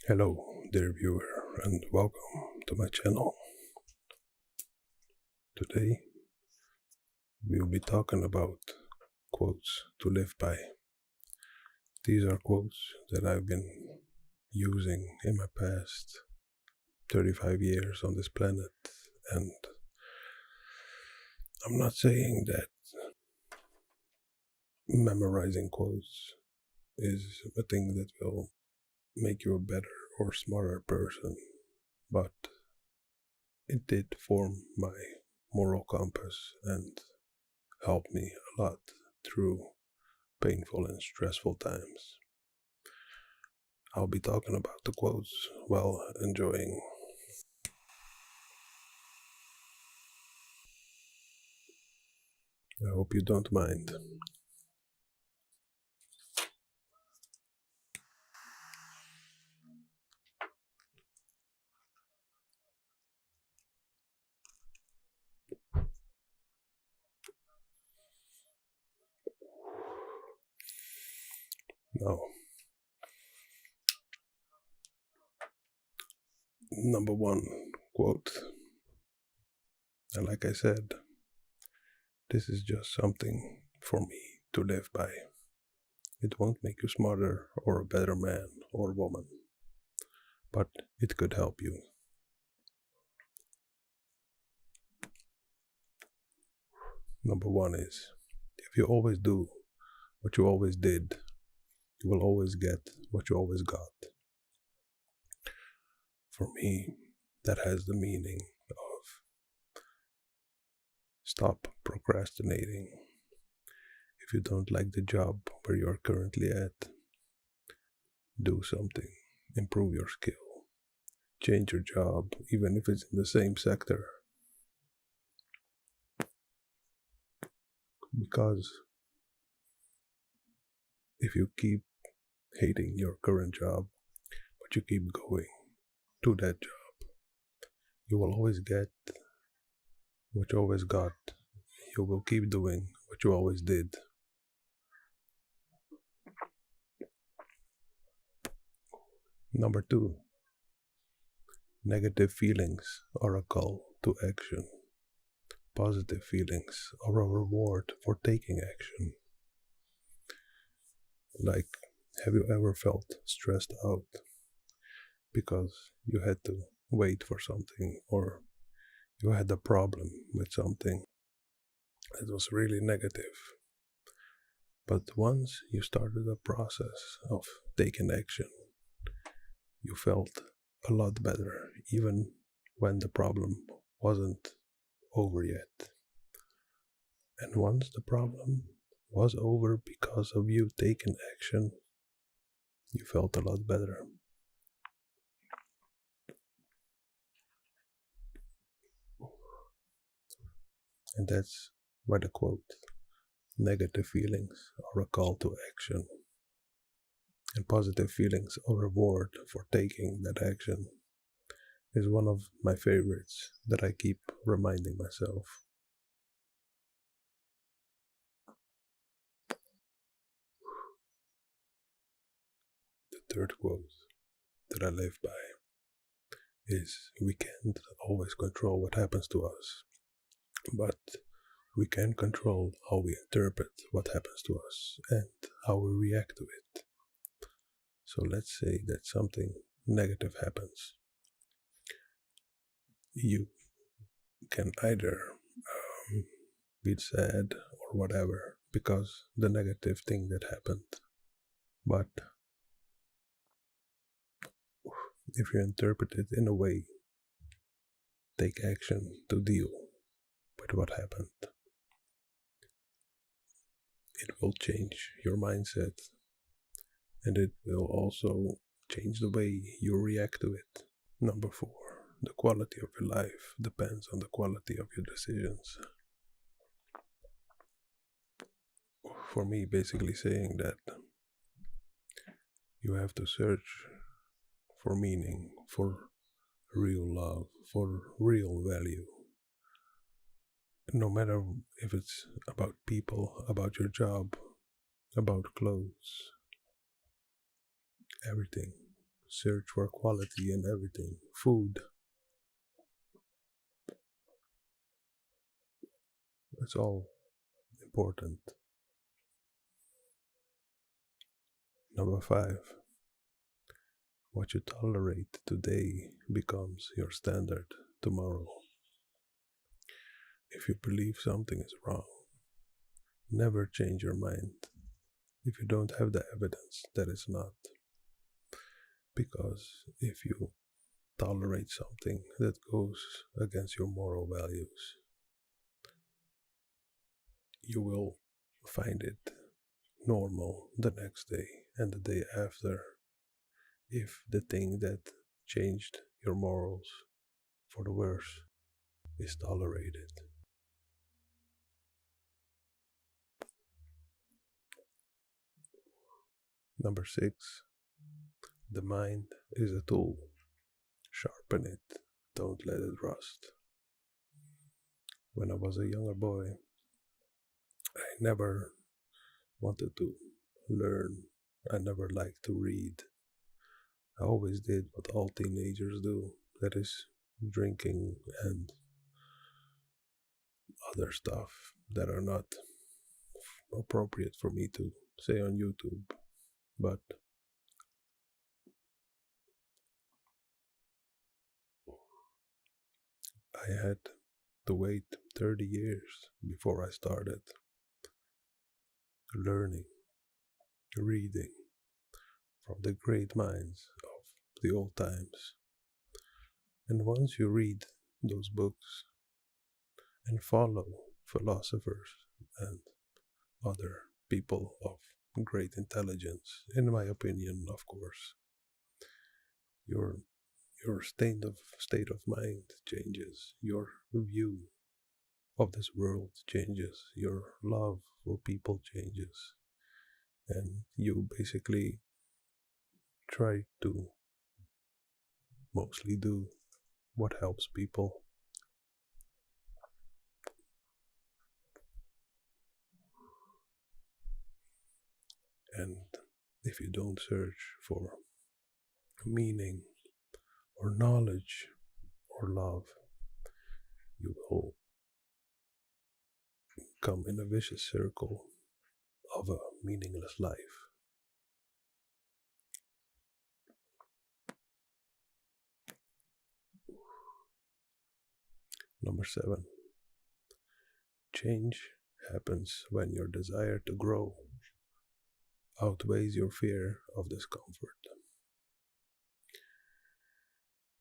Hello, dear viewer, and welcome to my channel. Today, we'll be talking about quotes to live by. These are quotes that I've been using in my past 35 years on this planet, and I'm not saying that memorizing quotes is a thing that will make you a better or smarter person, but it did form my moral compass and helped me a lot through painful and stressful times. I'll be talking about the quotes while enjoying. I hope you don't mind. Now, number one quote. And like I said, this is just something for me to live by. It won't make you smarter or a better man or woman, but it could help you. Number one is, if you always do what you always did, you will always get what you always got. For me, that has the meaning of stop procrastinating. If you don't like the job where you're currently at, do something, improve your skill, change your job, even if it's in the same sector. Because if you keep hating your current job, but you keep going to that job, you will always get what you always got. You will keep doing what you always did. Number two, negative feelings are a call to action. Positive feelings are a reward for taking action. Like, have you ever felt stressed out because you had to wait for something, or you had a problem with something that was really negative? But once you started the process of taking action, you felt a lot better, even when the problem wasn't over yet. And once the problem was over because of you taking action, you felt a lot better. And that's why the quote, negative feelings are a call to action, and positive feelings are a reward for taking that action, is one of my favorites that I keep reminding myself. The third quote that I live by is, we can't always control what happens to us, but we can control how we interpret what happens to us and how we react to it. So let's say that something negative happens. You can either be sad or whatever because the negative thing that happened, but if you interpret it in a way, take action to deal with what happened, it will change your mindset, and it will also change the way you react to it. Number four, the quality of your life depends on the quality of your decisions. For me, basically saying that you have to search for meaning, for real love, for real value. No matter if it's about people, about your job, about clothes, everything. search for quality in everything. Food, it's all important. Number 5, what you tolerate today becomes your standard tomorrow. If you believe something is wrong, never change your mind if you don't have the evidence that it's not. Because if you tolerate something that goes against your moral values, you will find it normal the next day and the day after if the thing that changed your morals for the worse is tolerated. Number 6, the mind is a tool. Sharpen it, don't let it rust. When I was a younger boy, I never wanted to learn. I never liked to read. I always did what all teenagers do, that is, drinking and other stuff that are not appropriate for me to say on YouTube. But I had to wait 30 years before I started learning, reading from the great minds of the old times. And once you read those books and follow philosophers and other people of great intelligence, in my opinion, of course, your state of mind changes, your view of this world changes, your love for people changes, and you basically try to mostly do what helps people. And if you don't search for meaning or knowledge or love, you will come in a vicious circle of a meaningless life. Number 7, change happens when your desire to grow outweighs your fear of discomfort.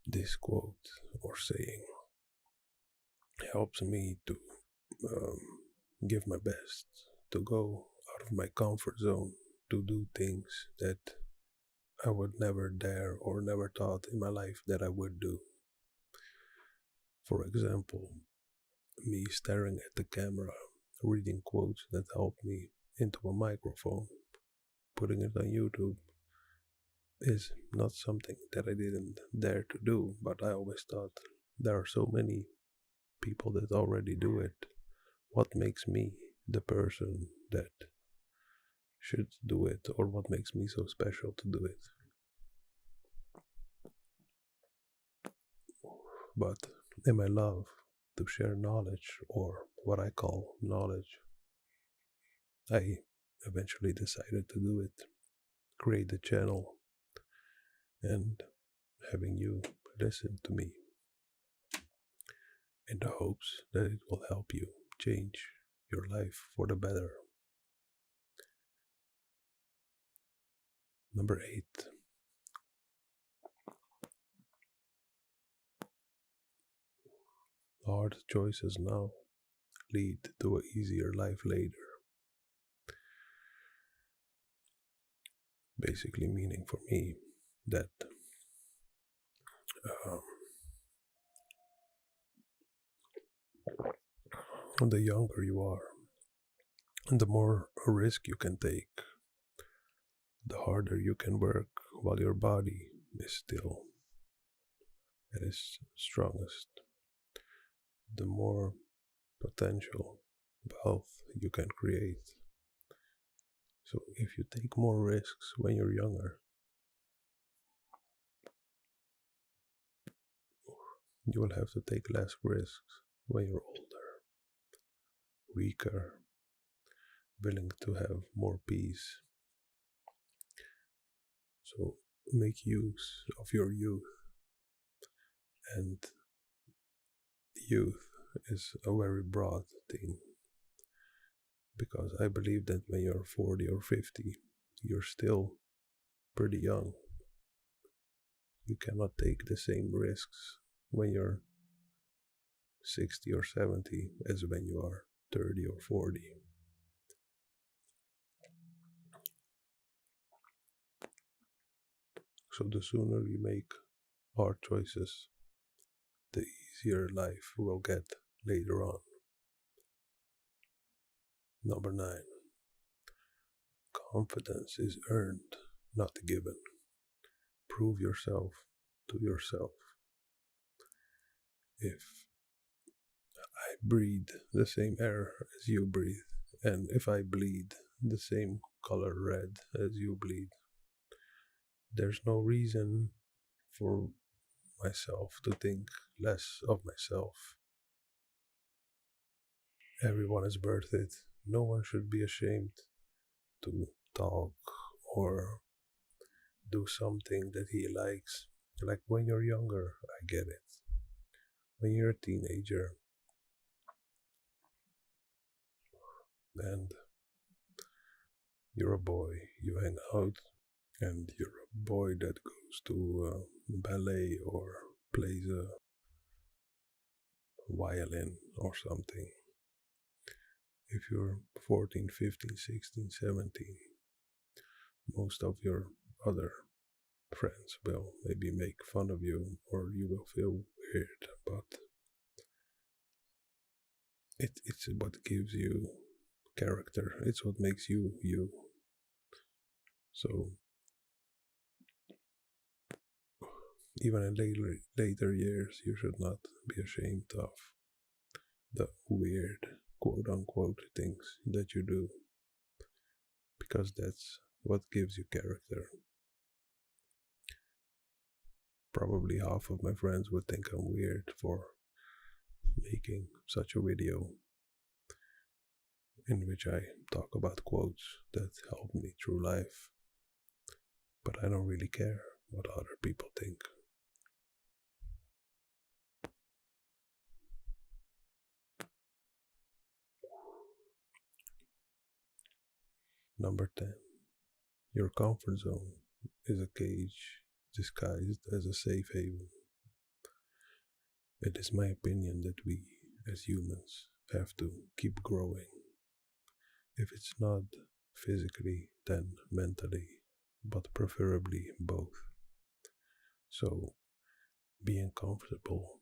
This quote or saying helps me to give my best, to go out of my comfort zone, to do things that I would never dare or never thought in my life that I would do. For example, me staring at the camera, reading quotes that help me into a microphone, putting it on YouTube, is not something that I didn't dare to do, but I always thought there are so many people that already do it. What makes me the person that should do it, or what makes me so special to do it? But in my love to share knowledge, or what I call knowledge, I eventually decided to do it, create the channel, and having you listen to me in the hopes that it will help you change your life for the better. Number 8, hard choices now lead to an easier life later. Basically meaning for me that the younger you are, and the more risk you can take, the harder you can work while your body is still at its strongest, the more potential wealth you can create. So if you take more risks when you're younger, You will have to take less risks when you're older, weaker, willing to have more peace. So make use of your youth, and youth is a very broad thing because I believe that when you're 40 or 50, you're still pretty young. You cannot take the same risks when you're 60 or 70 as when you are 30 or 40. So the sooner you make hard choices, the easier life will get later on. Number 9. Confidence is earned, not given. Prove yourself to yourself. If I breathe the same air as you breathe, and if I bleed the same color red as you bleed, there's no reason for myself to think less of myself. Everyone is worth it. No one should be ashamed to talk or do something that he likes. Like when you're younger, I get it. When you're a teenager and you're a boy, you hang out, and you're a boy that goes to ballet or plays a violin or something. If you're 14, 15, 16, 17, most of your other friends will maybe make fun of you or you will feel weird, but it's what gives you character, it's what makes you you. So even in later years, you should not be ashamed of the weird quote unquote things that you do because that's what gives you character. Probably half of my friends would think I'm weird for making such a video in which I talk about quotes that helped me through life, but I don't really care what other people think. Number 10. Your comfort zone is a cage disguised as a safe haven. It is my opinion that we, as humans, have to keep growing. If it's not physically, then mentally, but preferably both. So, being comfortable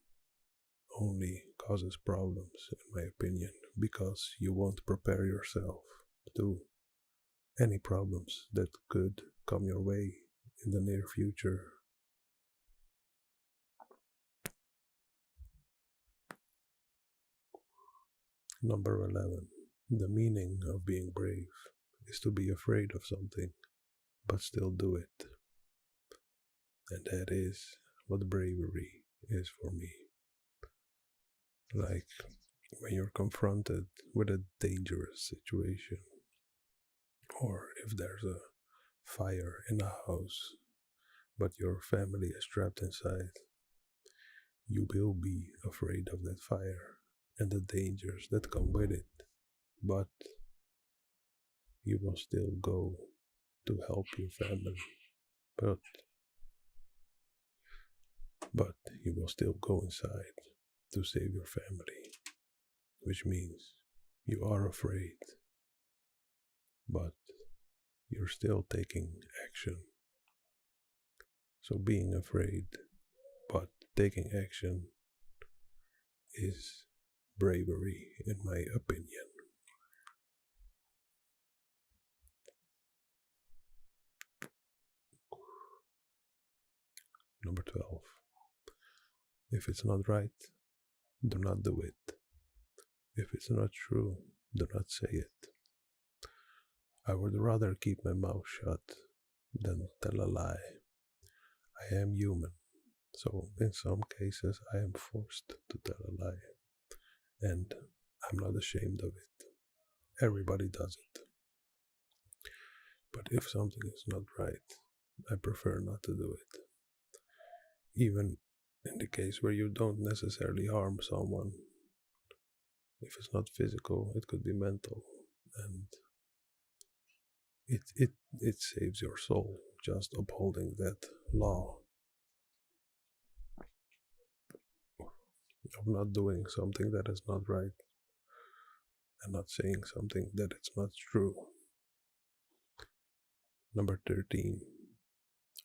only causes problems, in my opinion, because you won't prepare yourself to any problems that could come your way in the near future. Number 11. The meaning of being brave is to be afraid of something, but still do it. And that is what bravery is for me. Like when you're confronted with a dangerous situation, or if there's a fire in a house, but your family is trapped inside, you will be afraid of that fire and the dangers that come with it, but you will still go to help your family. But you will still go inside to save your family, which means you are afraid, but you're still taking action. So being afraid but taking action is bravery, in my opinion. Number 12. If it's not right, do not do it. If it's not true, do not say it. I would rather keep my mouth shut than tell a lie. I am human, So in some cases, I am forced to tell a lie, and I'm not ashamed of it. Everybody does it. But if something is not right, I prefer not to do it. Even in the case where you don't necessarily harm someone, if it's not physical, it could be mental, and it saves your soul just upholding that law of not doing something that is not right and not saying something that it's not true. Number 13.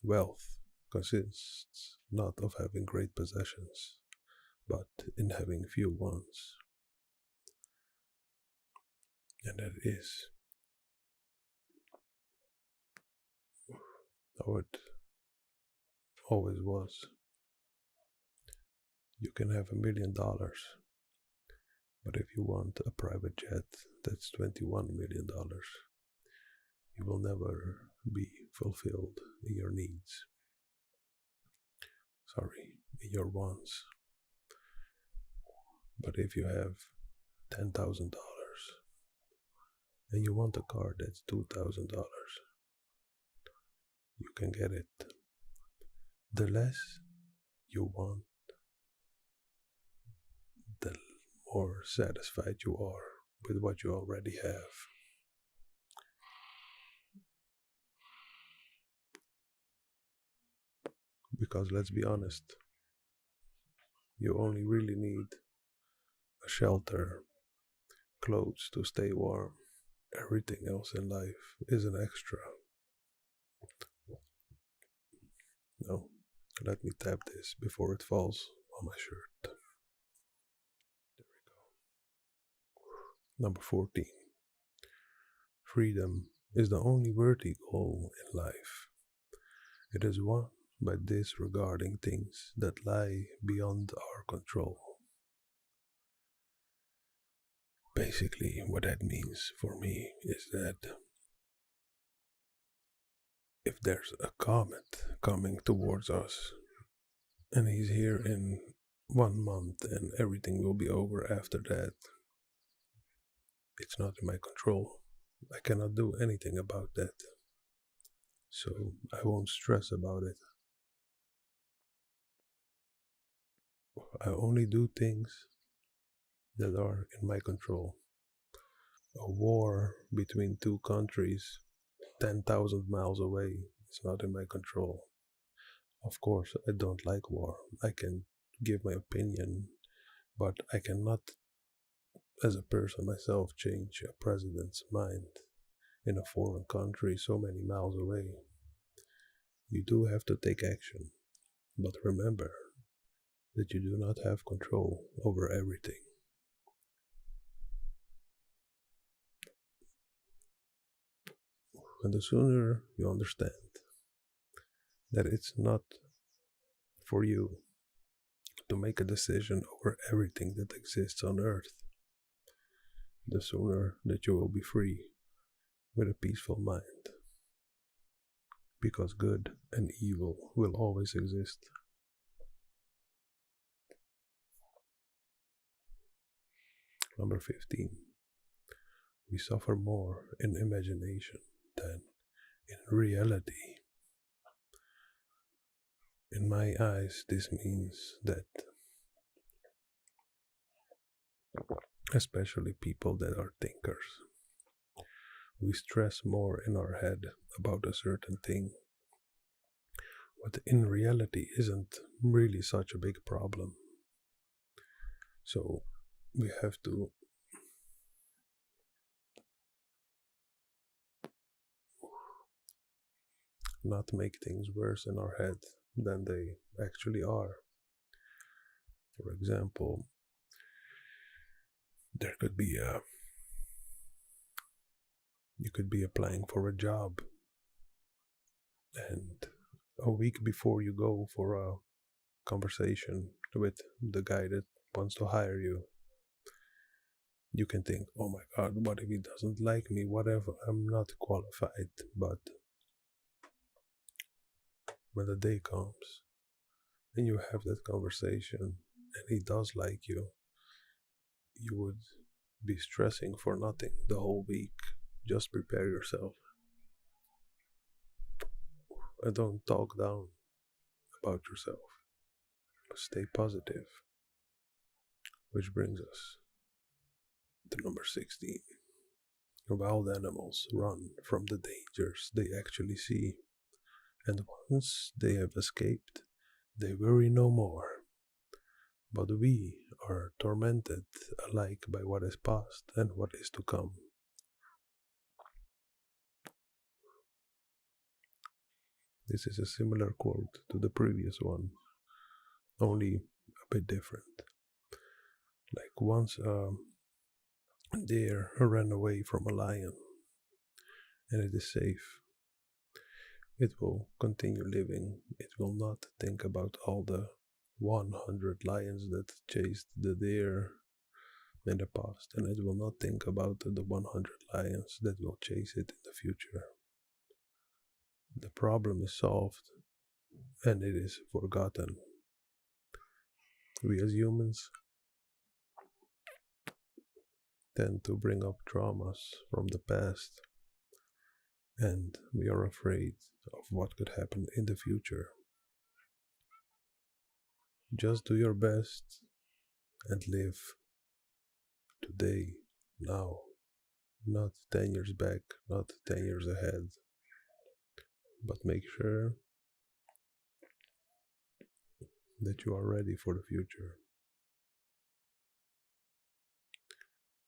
Wealth consists not of having great possessions, but in having few ones. And that is how it always was. You can have $1 million, but if you want a private jet that's $21 million, you will never be fulfilled in your needs. Sorry, in your wants. But if you have $10,000 and you want a car that's $2,000, you can get it. The less you want, the more satisfied you are with what you already have. Because let's be honest, you only really need a shelter, clothes to stay warm. Everything else in life is an extra. No, let me tap this before it falls on my shirt. There we go. Number 14. Freedom is the only worthy goal in life. It is won by disregarding things that lie beyond our control. Basically, what that means for me is that if there's a comet coming towards us and he's here in 1 month and everything will be over after that, it's not in my control. I cannot do anything about that. So I won't stress about it. I only do things that are in my control. A war between two countries 10,000 miles away is not in my control. Of course, I don't like war. I can give my opinion, but I cannot, as a person myself, change a president's mind in a foreign country so many miles away. You do have to take action, but remember that you do not have control over everything. And the sooner you understand that it's not for you to make a decision over everything that exists on earth, the sooner that you will be free with a peaceful mind. Because good and evil will always exist. Number 15. We suffer more in imagination than in reality. In my eyes, this means that especially people that are thinkers, we stress more in our head about a certain thing, what in reality isn't really such a big problem. So we have to not make things worse in our head than they actually are. For example, there could be you could be applying for a job, and a week before you go for a conversation with the guy that wants to hire you, you can think, oh my god, what if he doesn't like me? Whatever, I'm not qualified. But when the day comes and you have that conversation and he does like you would be stressing for nothing the whole week. Just prepare yourself and don't talk down about yourself. Stay positive. Which brings us to number 16. Wild animals run from the dangers they actually see, and once they have escaped, they worry no more. But we are tormented alike by what is past and what is to come. This is a similar quote to the previous one, only a bit different. Like once a deer ran away from a lion, and it is safe. It will continue living. It will not think about all the 100 lions that chased the deer in the past, and it will not think about the 100 lions that will chase it in the future. The problem is solved and it is forgotten. We as humans tend to bring up traumas from the past, and we are afraid of what could happen in the future. Just do your best and live today, now, not 10 years back, not 10 years ahead, but make sure that you are ready for the future.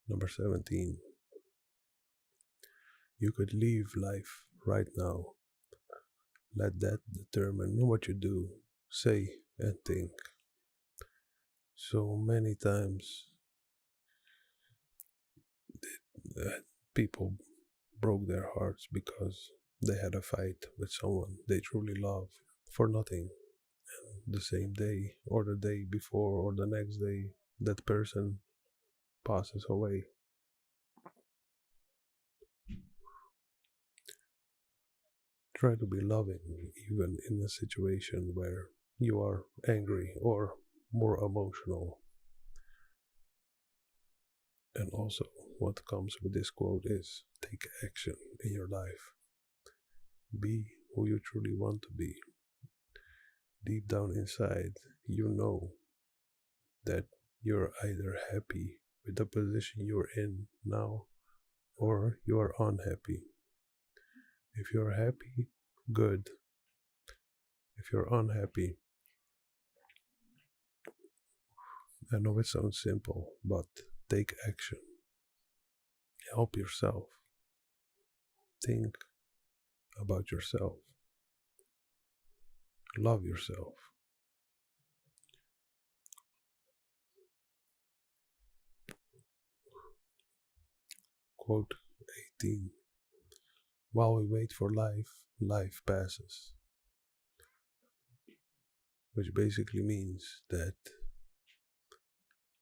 Number 17. You could leave life right now. Let that determine what you do, say, and think. So many times people broke their hearts because they had a fight with someone they truly love for nothing. And the same day, or the day before, or the next day, that person passes away. Try to be loving even in a situation where you are angry or more emotional. And also, what comes with this quote is take action in your life. Be who you truly want to be. Deep down inside, you know that you're either happy with the position you're in now or you are unhappy. If you're happy, good. If you're unhappy, I know it sounds simple, but take action. Help yourself. Think about yourself. Love yourself. Quote 18. While we wait for life, life passes. Which basically means that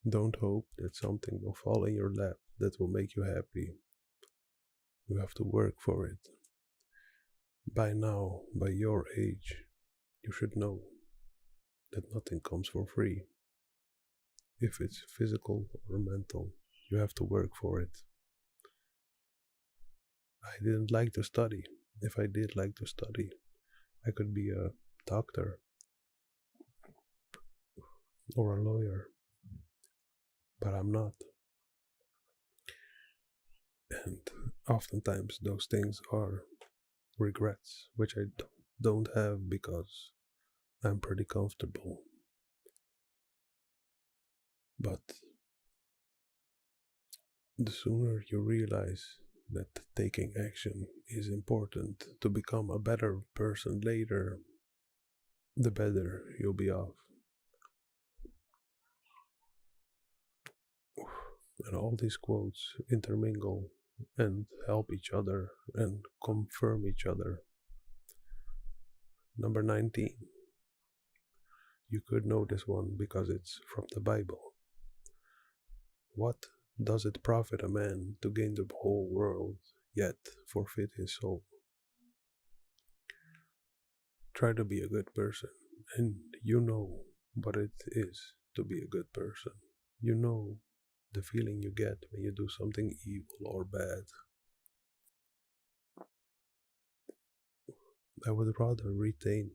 don't hope that something will fall in your lap that will make you happy. You have to work for it. By now, by your age, you should know that nothing comes for free. If it's physical or mental, you have to work for it. I didn't like to study. If I did like to study, I could be a doctor or a lawyer, but I'm not. And oftentimes those things are regrets, which I don't have because I'm pretty comfortable. But the sooner you realize that taking action is important to become a better person later, the better you'll be off. And all these quotes intermingle and help each other and confirm each other. Number 19. You could know this one because it's from the Bible. What does it profit a man to gain the whole world, yet forfeit his soul? Try to be a good person And you know what it is to be a good person. You know the feeling you get when you do something evil or bad. I would rather retain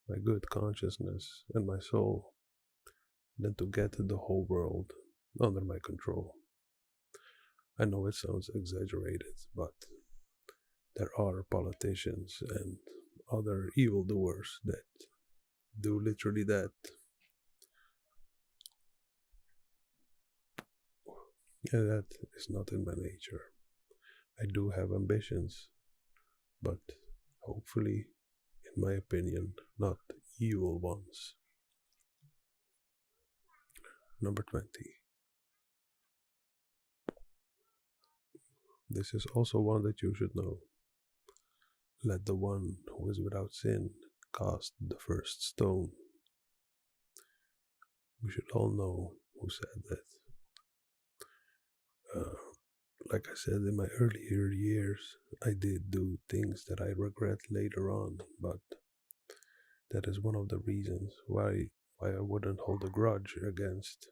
my good consciousness and my soul than to get the whole world under my control. I know it sounds exaggerated, but there are politicians and other evildoers that do literally that. And that is not in my nature. I do have ambitions, but hopefully, in my opinion, not evil ones. Number 20. This is also one that you should know. Let the one who is without sin cast the first stone. We should all know who said that. Like I said, in my earlier years, I did do things that I regret later on, but that is one of the reasons why I wouldn't hold a grudge against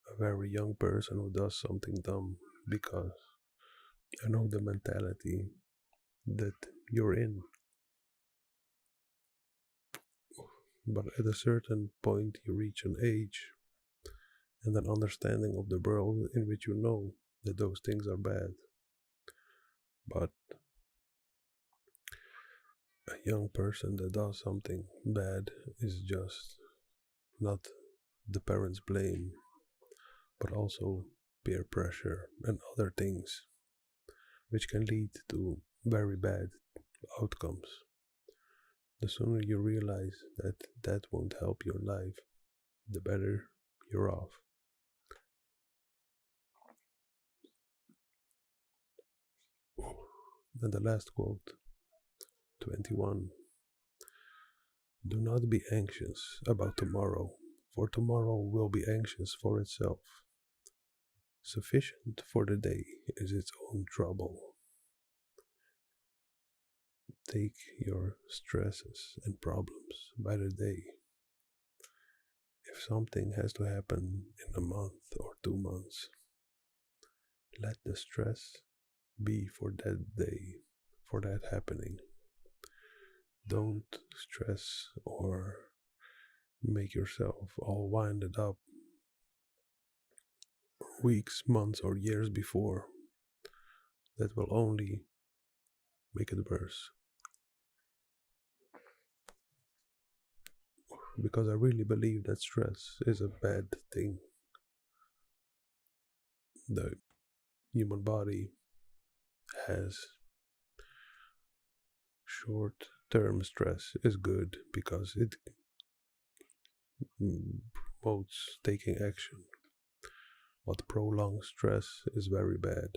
a very young person who does something dumb, because I know the mentality that you're in. But at a certain point, you reach an age and an understanding of the world in which you know that those things are bad. But a young person that does something bad is just not the parents' blame, but also peer pressure and other things which can lead to very bad outcomes. The sooner you realize that that won't help your life, the better you're off. And the last quote, 21. Do not be anxious about tomorrow, for tomorrow will be anxious for itself. Sufficient for the day is its own trouble. Take your stresses and problems by the day. If something has to happen in a month or 2 months, let the stress be for that day, for that happening. Don't stress or make yourself all winded up weeks, months, or years before. That will only make it worse. Because I really believe that stress is a bad thing. The human body has short term stress is good because it promotes taking action. But prolonged stress is very bad.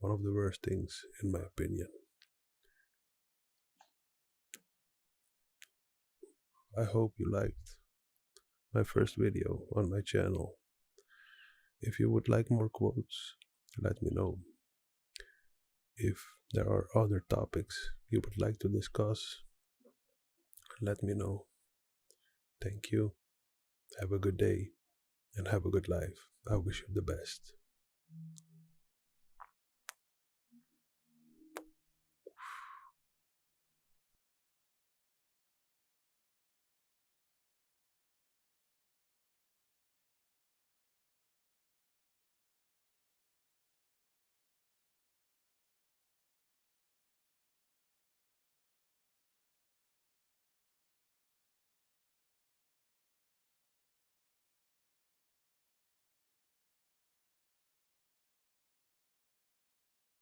One of the worst things, in my opinion. I hope you liked my first video on my channel. If you would like more quotes, let me know. If there are other topics you would like to discuss, let me know. Thank you. Have a good day and have a good life. I wish you the best.